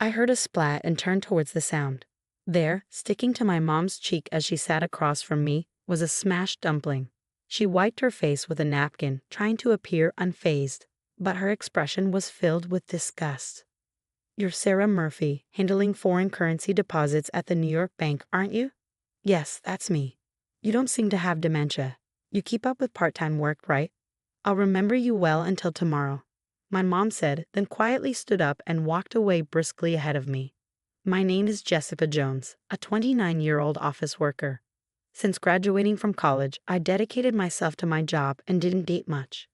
I heard a splat and turned towards the sound. There, sticking to my mom's cheek as she sat across from me, was a smashed dumpling. She wiped her face with a napkin, trying to appear unfazed, but her expression was filled with disgust. "You're Sarah Murphy, handling foreign currency deposits at the New York bank, aren't you?" "Yes, that's me." "You don't seem to have dementia. You keep up with part-time work, right?" "I'll remember you well until tomorrow," my mom said, then quietly stood up and walked away briskly ahead of me. "My name is Jessica Jones, a 29-year-old office worker. Since graduating from college, I dedicated myself to my job and didn't date much.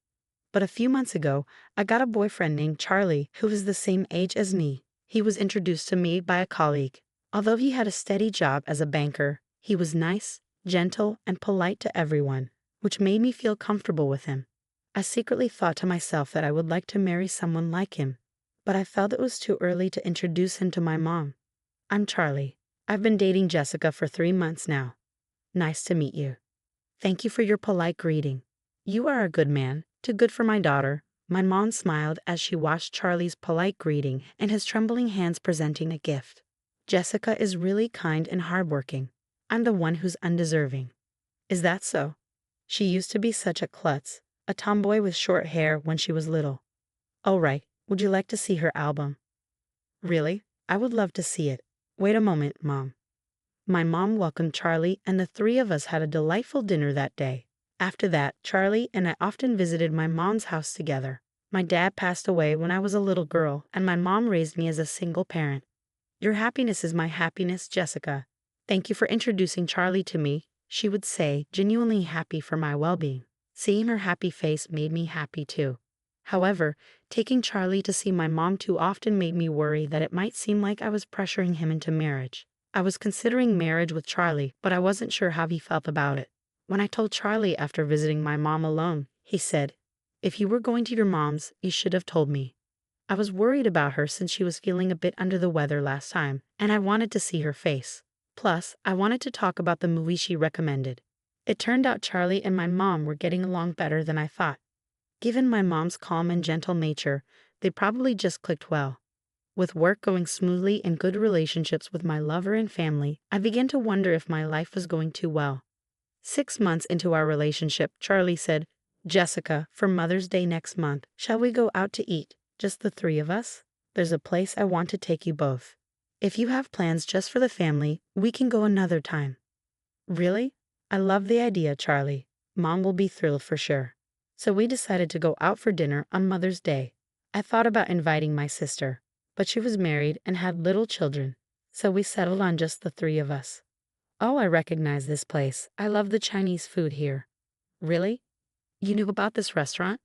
But a few months ago, I got a boyfriend named Charlie who is the same age as me. He was introduced to me by a colleague. Although he had a steady job as a banker, he was nice, gentle, and polite to everyone, which made me feel comfortable with him. I secretly thought to myself that I would like to marry someone like him, but I felt it was too early to introduce him to my mom. I'm Charlie. I've been dating Jessica for 3 months now. Nice to meet you. Thank you for your polite greeting. You are a good man, too good for my daughter." My mom smiled as she watched Charlie's polite greeting and his trembling hands presenting a gift. "Jessica is really kind and hardworking. I'm the one who's undeserving." "Is that so? She used to be such a klutz, a tomboy with short hair when she was little." "Oh right, would you like to see her album?" "Really? I would love to see it. Wait a moment, Mom." My mom welcomed Charlie, and the three of us had a delightful dinner that day. After that, Charlie and I often visited my mom's house together. My dad passed away when I was a little girl, and my mom raised me as a single parent. "Your happiness is my happiness, Jessica. Thank you for introducing Charlie to me," she would say, genuinely happy for my well-being. Seeing her happy face made me happy too. However, taking Charlie to see my mom too often made me worry that it might seem like I was pressuring him into marriage. I was considering marriage with Charlie, but I wasn't sure how he felt about it. When I told Charlie after visiting my mom alone, he said, "If you were going to your mom's, you should have told me." I was worried about her since she was feeling a bit under the weather last time, and I wanted to see her face. Plus, I wanted to talk about the movie she recommended. It turned out Charlie and my mom were getting along better than I thought. Given my mom's calm and gentle nature, they probably just clicked well. With work going smoothly and good relationships with my lover and family, I began to wonder if my life was going too well. 6 months into our relationship, Charlie said, "Jessica, for Mother's Day next month, shall we go out to eat? Just the three of us? There's a place I want to take you both. If you have plans just for the family, we can go another time." "Really? I love the idea, Charlie. Mom will be thrilled for sure." So we decided to go out for dinner on Mother's Day. I thought about inviting my sister, but she was married and had little children, so we settled on just the three of us. "Oh, I recognize this place. I love the Chinese food here." "Really? You knew about this restaurant?"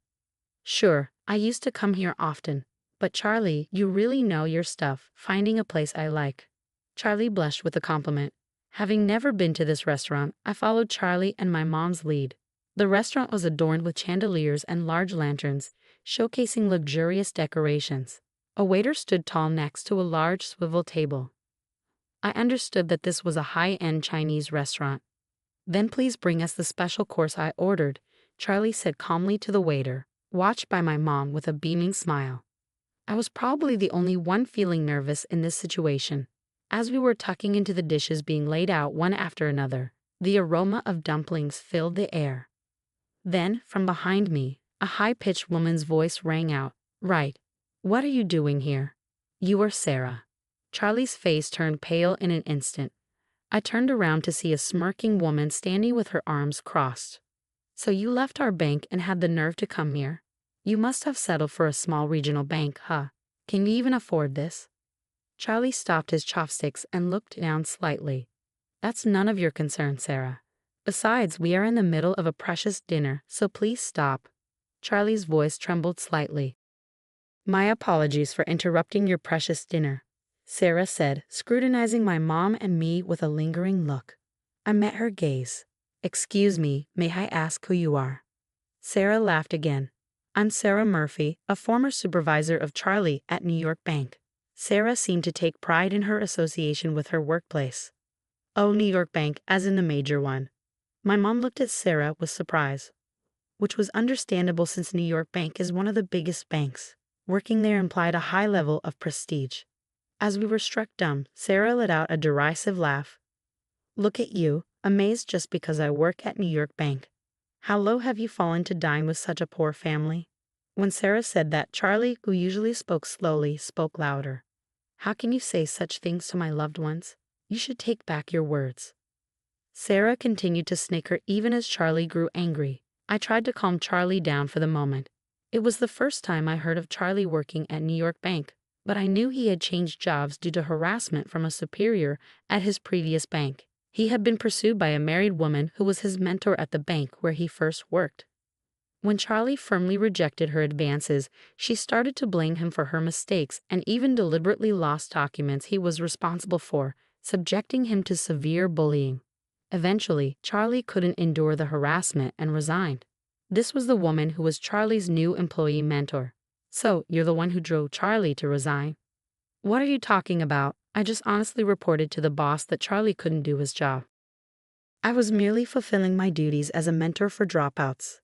"Sure, I used to come here often. But Charlie, you really know your stuff, finding a place I like." Charlie blushed with the compliment. Having never been to this restaurant, I followed Charlie and my mom's lead. The restaurant was adorned with chandeliers and large lanterns, showcasing luxurious decorations. A waiter stood tall next to a large swivel table. I understood that this was a high-end Chinese restaurant. "Then please bring us the special course I ordered," Charlie said calmly to the waiter, watched by my mom with a beaming smile. I was probably the only one feeling nervous in this situation. As we were tucking into the dishes being laid out one after another, the aroma of dumplings filled the air. Then, from behind me, a high-pitched woman's voice rang out, "Right. What are you doing here? You are Sarah." Charlie's face turned pale in an instant. I turned around to see a smirking woman standing with her arms crossed. "So you left our bank and had the nerve to come here? You must have settled for a small regional bank, huh? Can you even afford this?" Charlie stopped his chopsticks and looked down slightly. "That's none of your concern, Sarah. Besides, we are in the middle of a precious dinner, so please stop." Charlie's voice trembled slightly. "My apologies for interrupting your precious dinner," Sarah said, scrutinizing my mom and me with a lingering look. I met her gaze. "Excuse me, may I ask who you are?" Sarah laughed again. "I'm Sarah Murphy, a former supervisor of Charlie at New York Bank." Sarah seemed to take pride in her association with her workplace. "Oh, New York Bank, as in the major one." My mom looked at Sarah with surprise, which was understandable since New York Bank is one of the biggest banks. Working there implied a high level of prestige. As we were struck dumb, Sarah let out a derisive laugh. Look at you, amazed just because I work at New York Bank. How low have you fallen to dine with such a poor family? When Sarah said that, Charlie, who usually spoke slowly, spoke louder. How can you say such things to my loved ones? You should take back your words. Sarah continued to snicker even as Charlie grew angry. I tried to calm Charlie down for the moment. It was the first time I heard of Charlie working at New York Bank, but I knew he had changed jobs due to harassment from a superior at his previous bank. He had been pursued by a married woman who was his mentor at the bank where he first worked. When Charlie firmly rejected her advances, she started to blame him for her mistakes and even deliberately lost documents he was responsible for, subjecting him to severe bullying. Eventually, Charlie couldn't endure the harassment and resigned. This was the woman who was Charlie's new employee mentor. So, you're the one who drove Charlie to resign? What are you talking about? I just honestly reported to the boss that Charlie couldn't do his job. I was merely fulfilling my duties as a mentor for dropouts,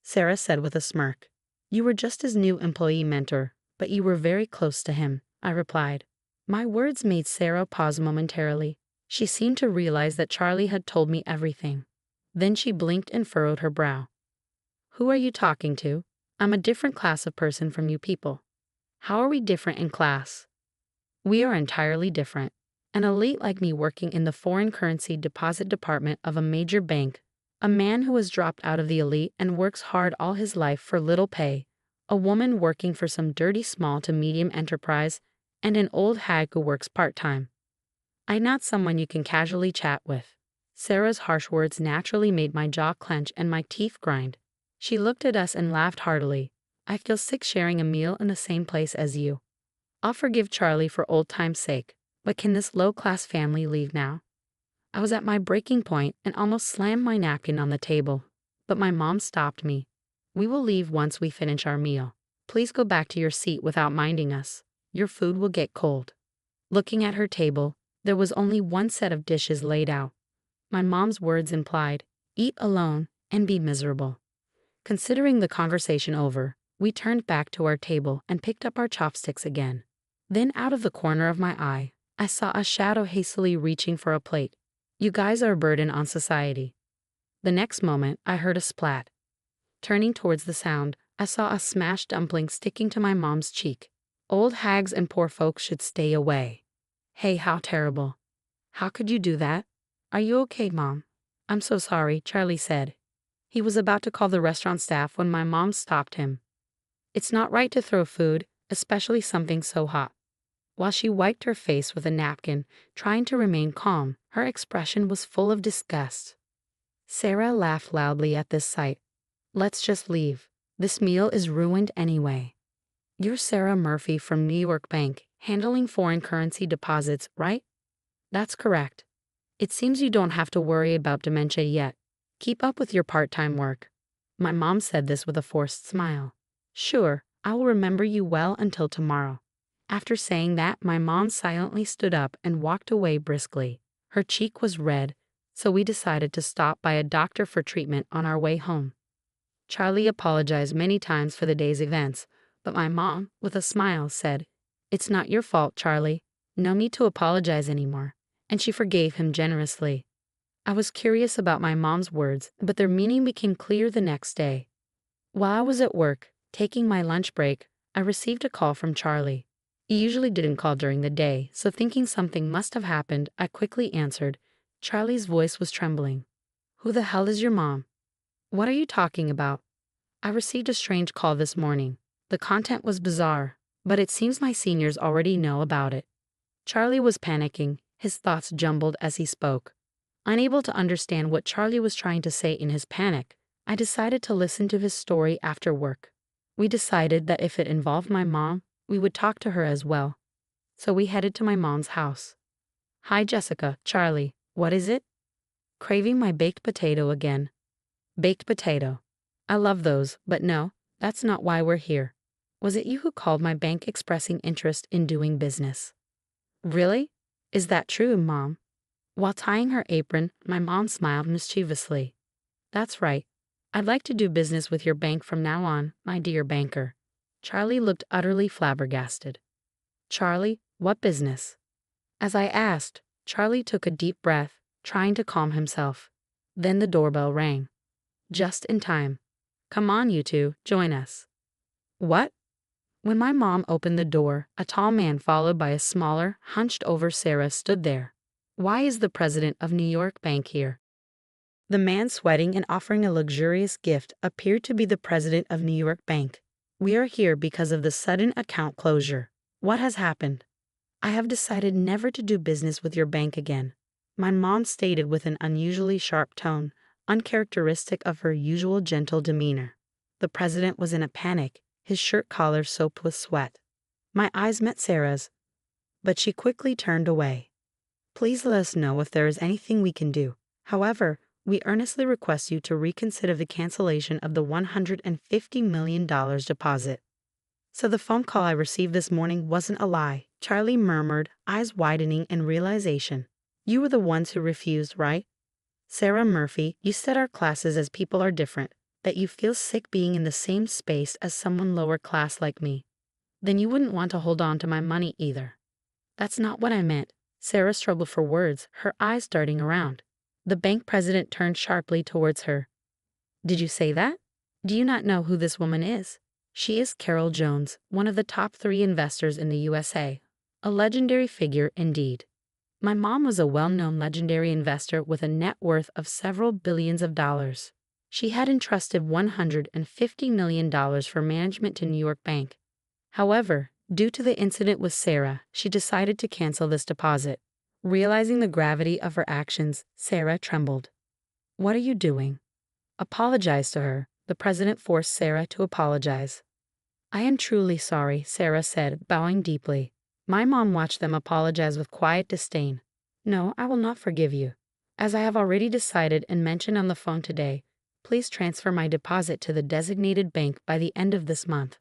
Sarah said with a smirk. You were just his new employee mentor, but you were very close to him, I replied. My words made Sarah pause momentarily. She seemed to realize that Charlie had told me everything. Then she blinked and furrowed her brow. Who are you talking to? I'm a different class of person from you people. How are we different in class? We are entirely different. An elite like me working in the foreign currency deposit department of a major bank, a man who has dropped out of the elite and works hard all his life for little pay, a woman working for some dirty small to medium enterprise, and an old hag who works part-time. I'm not someone you can casually chat with. Sarah's harsh words naturally made my jaw clench and my teeth grind. She looked at us and laughed heartily. I feel sick sharing a meal in the same place as you. I'll forgive Charlie for old time's sake, but can this low-class family leave now? I was at my breaking point and almost slammed my napkin on the table, but my mom stopped me. We will leave once we finish our meal. Please go back to your seat without minding us. Your food will get cold. Looking at her table, there was only one set of dishes laid out. My mom's words implied, eat alone and be miserable. Considering the conversation over, we turned back to our table and picked up our chopsticks again. Then out of the corner of my eye, I saw a shadow hastily reaching for a plate. You guys are a burden on society. The next moment, I heard a splat. Turning towards the sound, I saw a smashed dumpling sticking to my mom's cheek. Old hags and poor folks should stay away. Hey, how terrible. How could you do that? Are you okay, Mom? I'm so sorry, Charlie said. He was about to call the restaurant staff when my mom stopped him. It's not right to throw food, especially something so hot. While she wiped her face with a napkin, trying to remain calm, her expression was full of disgust. Sarah laughed loudly at this sight. Let's just leave. This meal is ruined anyway. You're Sarah Murphy from New York Bank, handling foreign currency deposits, right? That's correct. It seems you don't have to worry about dementia yet. Keep up with your part-time work. My mom said this with a forced smile. Sure, I will remember you well until tomorrow. After saying that, my mom silently stood up and walked away briskly. Her cheek was red, so we decided to stop by a doctor for treatment on our way home. Charlie apologized many times for the day's events, but my mom, with a smile, said, It's not your fault, Charlie. No need to apologize anymore. And she forgave him generously. I was curious about my mom's words, but their meaning became clear the next day. While I was at work, taking my lunch break, I received a call from Charlie. He usually didn't call during the day, so thinking something must have happened, I quickly answered. Charlie's voice was trembling. Who the hell is your mom? What are you talking about? I received a strange call this morning. The content was bizarre, but it seems my seniors already know about it. Charlie was panicking, his thoughts jumbled as he spoke. Unable to understand what Charlie was trying to say in his panic, I decided to listen to his story after work. We decided that if it involved my mom, we would talk to her as well. So we headed to my mom's house. Hi Jessica, Charlie, what is it? Craving my baked potato again. Baked potato. I love those, but no, that's not why we're here. Was it you who called my bank expressing interest in doing business? Really? Is that true, Mom? While tying her apron, my mom smiled mischievously. That's right. I'd like to do business with your bank from now on, my dear banker. Charlie looked utterly flabbergasted. Charlie, What business? As I asked, Charlie took a deep breath, trying to calm himself. Then the doorbell rang. Just in time. Come on, you two, join us. What? When my mom opened the door, a tall man followed by a smaller, hunched-over Sarah stood there. Why is the president of New York Bank here? The man sweating and offering a luxurious gift appeared to be the president of New York Bank. We are here because of the sudden account closure. What has happened? I have decided never to do business with your bank again, my mom stated with an unusually sharp tone, uncharacteristic of her usual gentle demeanor. The president was in a panic, his shirt collar soaked with sweat. My eyes met Sarah's, but she quickly turned away. Please let us know if there is anything we can do. However, we earnestly request you to reconsider the cancellation of the $150 million deposit. So the phone call I received this morning wasn't a lie, Charlie murmured, eyes widening in realization. You were the ones who refused, right? Sarah Murphy, you said our classes as people are different, that you feel sick being in the same space as someone lower class like me. Then you wouldn't want to hold on to my money either. That's not what I meant. Sarah struggled for words, her eyes darting around. The bank president turned sharply towards her. Did you say that? Do you not know who this woman is? She is Carol Jones, one of the top 3 investors in the USA. A legendary figure indeed. My mom was a well-known legendary investor with a net worth of several billions of dollars. She had entrusted $150 million for management to New York Bank. However, due to the incident with Sarah, she decided to cancel this deposit. Realizing the gravity of her actions, Sarah trembled. What are you doing? Apologize to her. The president forced Sarah to apologize. I am truly sorry, Sarah said, bowing deeply. My mom watched them apologize with quiet disdain. No, I will not forgive you. As I have already decided and mentioned on the phone today, please transfer my deposit to the designated bank by the end of this month.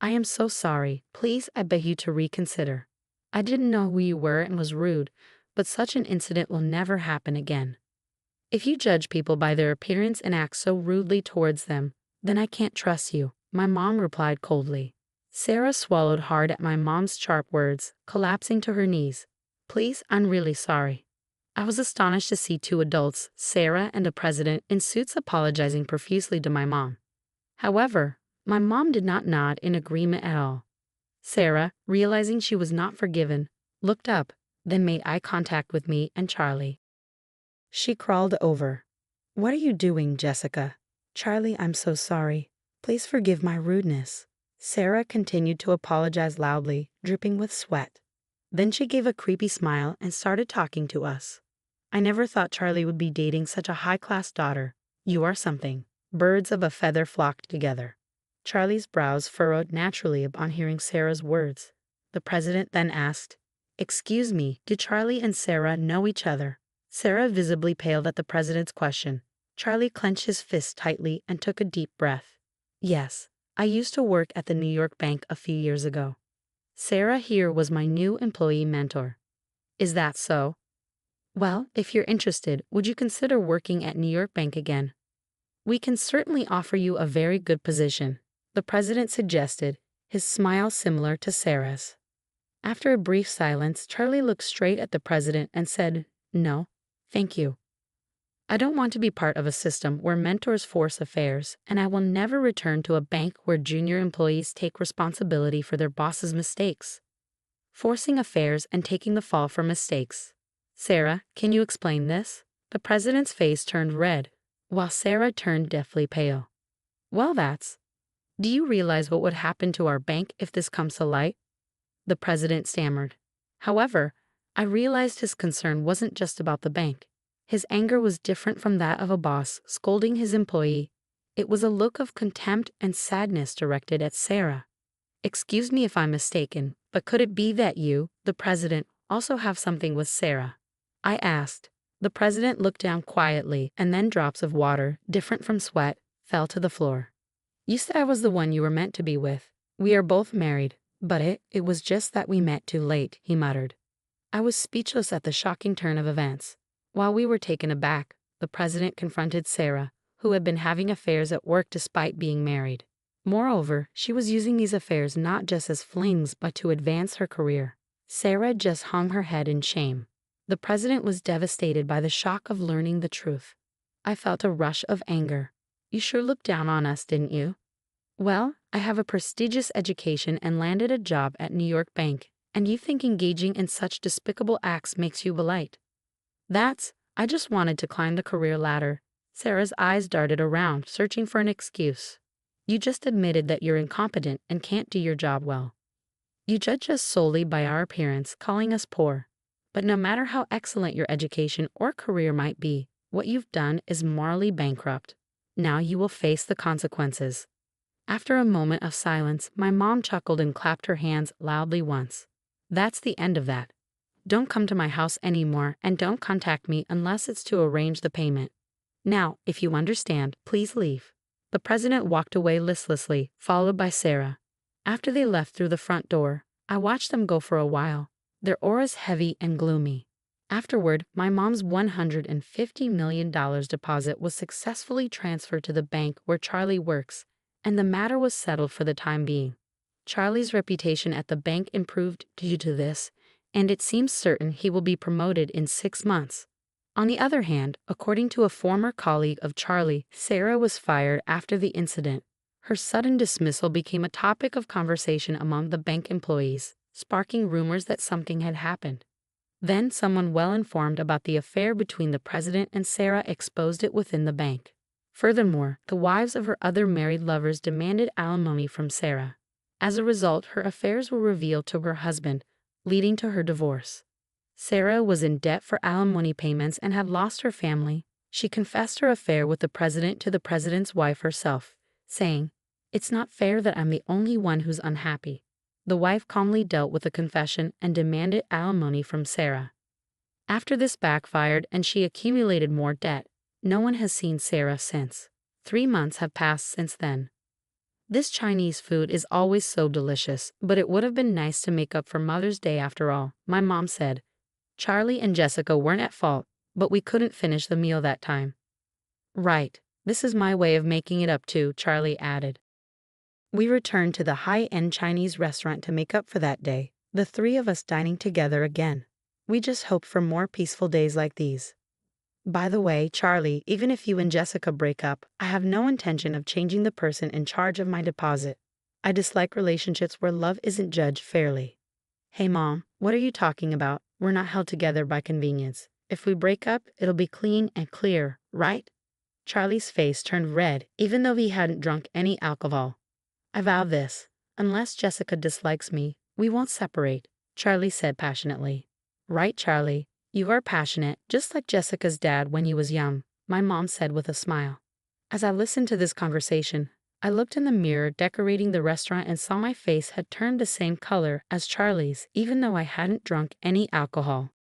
I am so sorry. Please, I beg you to reconsider. I didn't know who you were and was rude, but such an incident will never happen again. If you judge people by their appearance and act so rudely towards them, then I can't trust you, my mom replied coldly. Sarah swallowed hard at my mom's sharp words, collapsing to her knees. Please, I'm really sorry. I was astonished to see 2 adults, Sarah and a president, in suits apologizing profusely to my mom. However, my mom did not nod in agreement at all. Sarah, realizing she was not forgiven, looked up, then made eye contact with me and Charlie. She crawled over. What are you doing, Jessica? Charlie, I'm so sorry. Please forgive my rudeness. Sarah continued to apologize loudly, dripping with sweat. Then she gave a creepy smile and started talking to us. I never thought Charlie would be dating such a high-class daughter. You are something. Birds of a feather flocked together. Charlie's brows furrowed naturally upon hearing Sarah's words. The president then asked, Excuse me, do Charlie and Sarah know each other? Sarah visibly paled at the president's question. Charlie clenched his fist tightly and took a deep breath. Yes, I used to work at the New York Bank a few years ago. Sarah here was my new employee mentor. Is that so? Well, if you're interested, would you consider working at New York Bank again? We can certainly offer you a very good position, the president suggested, his smile similar to Sarah's. After a brief silence, Charlie looked straight at the president and said, No, thank you. I don't want to be part of a system where mentors force affairs, and I will never return to a bank where junior employees take responsibility for their boss's mistakes. Forcing affairs and taking the fall for mistakes. Sarah, can you explain this? The president's face turned red, while Sarah turned deathly pale. Well, do you realize what would happen to our bank if this comes to light? The president stammered. However, I realized his concern wasn't just about the bank. His anger was different from that of a boss scolding his employee. It was a look of contempt and sadness directed at Sarah. Excuse me if I'm mistaken, but could it be that you, the president, also have something with Sarah? I asked. The president looked down quietly, and then drops of water, different from sweat, fell to the floor. You said I was the one you were meant to be with. We are both married, but it was just that we met too late, he muttered. I was speechless at the shocking turn of events. While we were taken aback, the president confronted Sarah, who had been having affairs at work despite being married. Moreover, she was using these affairs not just as flings but to advance her career. Sarah just hung her head in shame. The president was devastated by the shock of learning the truth. I felt a rush of anger. You sure looked down on us, didn't you? Well, I have a prestigious education and landed a job at New York Bank, and you think engaging in such despicable acts makes you polite? I just wanted to climb the career ladder. Sarah's eyes darted around, searching for an excuse. You just admitted that you're incompetent and can't do your job well. You judge us solely by our appearance, calling us poor. But no matter how excellent your education or career might be, what you've done is morally bankrupt. Now you will face the consequences. After a moment of silence, my mom chuckled and clapped her hands loudly once. That's the end of that. Don't come to my house anymore and don't contact me unless it's to arrange the payment. Now, if you understand, please leave. The president walked away listlessly, followed by Sarah. After they left through the front door, I watched them go for a while, their auras heavy and gloomy. Afterward, my mom's $150 million deposit was successfully transferred to the bank where Charlie works, and the matter was settled for the time being. Charlie's reputation at the bank improved due to this, and it seems certain he will be promoted in 6 months. On the other hand, according to a former colleague of Charlie, Sarah was fired after the incident. Her sudden dismissal became a topic of conversation among the bank employees, sparking rumors that something had happened. Then someone well informed about the affair between the president and Sarah exposed it within the bank. Furthermore, the wives of her other married lovers demanded alimony from Sarah. As a result, her affairs were revealed to her husband, leading to her divorce. Sarah was in debt for alimony payments and had lost her family. She confessed her affair with the president to the president's wife herself, saying, "It's not fair that I'm the only one who's unhappy." The wife calmly dealt with the confession and demanded alimony from Sarah. After this backfired and she accumulated more debt, no one has seen Sarah since. 3 months have passed since then. This Chinese food is always so delicious, but it would have been nice to make up for Mother's Day after all, my mom said. Charlie and Jessica weren't at fault, but we couldn't finish the meal that time. Right, this is my way of making it up too, Charlie added. We returned to the high-end Chinese restaurant to make up for that day, the 3 of us dining together again. We just hope for more peaceful days like these. By the way, Charlie, even if you and Jessica break up, I have no intention of changing the person in charge of my deposit. I dislike relationships where love isn't judged fairly. Hey Mom, what are you talking about? We're not held together by convenience. If we break up, it'll be clean and clear, right? Charlie's face turned red, even though he hadn't drunk any alcohol. I vow this. Unless Jessica dislikes me, we won't separate, Charlie said passionately. Right, Charlie. You are passionate, just like Jessica's dad when he was young, my mom said with a smile. As I listened to this conversation, I looked in the mirror decorating the restaurant and saw my face had turned the same color as Charlie's, even though I hadn't drunk any alcohol.